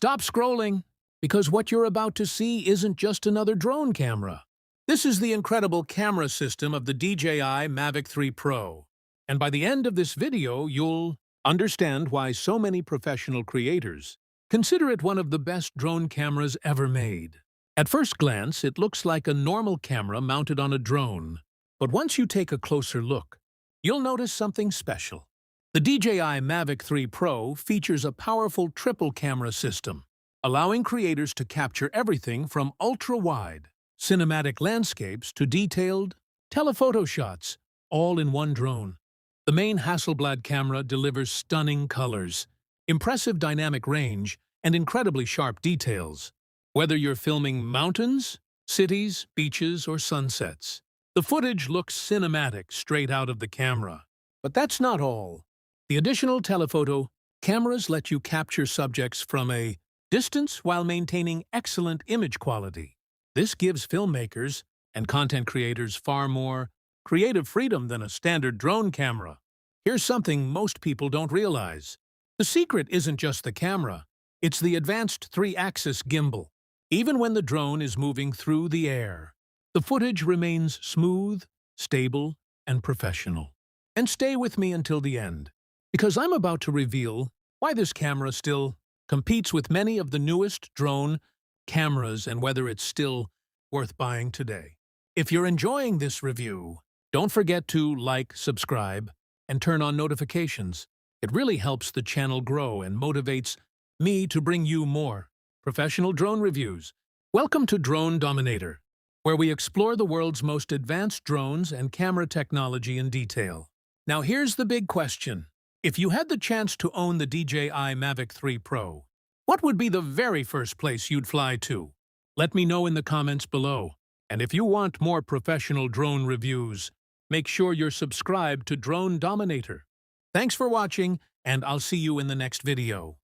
Stop scrolling, because what you're about to see isn't just another drone camera. This is the incredible camera system of the DJI Mavic 3 Pro. And by the end of this video, you'll understand why so many professional creators consider it one of the best drone cameras ever made. At first glance, it looks like a normal camera mounted on a drone. But once you take a closer look, you'll notice something special. The DJI Mavic 3 Pro features a powerful triple camera system, allowing creators to capture everything from ultra-wide cinematic landscapes to detailed telephoto shots, all in one drone. The main Hasselblad camera delivers stunning colors, impressive dynamic range, and incredibly sharp details. Whether you're filming mountains, cities, beaches, or sunsets, the footage looks cinematic straight out of the camera. But that's not all. The additional telephoto cameras let you capture subjects from a distance while maintaining excellent image quality. This gives filmmakers and content creators far more creative freedom than a standard drone camera. Here's something most people don't realize. The secret isn't just the camera, it's the advanced 3-axis gimbal. Even when the drone is moving through the air, the footage remains smooth, stable, and professional. And stay with me until the end, because I'm about to reveal why this camera still competes with many of the newest drone cameras and whether it's still worth buying today. If you're enjoying this review, don't forget to like, subscribe, and turn on notifications. It really helps the channel grow and motivates me to bring you more professional drone reviews. Welcome to Drone Dominator, where we explore the world's most advanced drones and camera technology in detail. Now here's the big question. If you had the chance to own the DJI Mavic 3 Pro, what would be the very first place you'd fly to? Let me know in the comments below. And if you want more professional drone reviews, make sure you're subscribed to Drone Dominator. Thanks for watching, and I'll see you in the next video.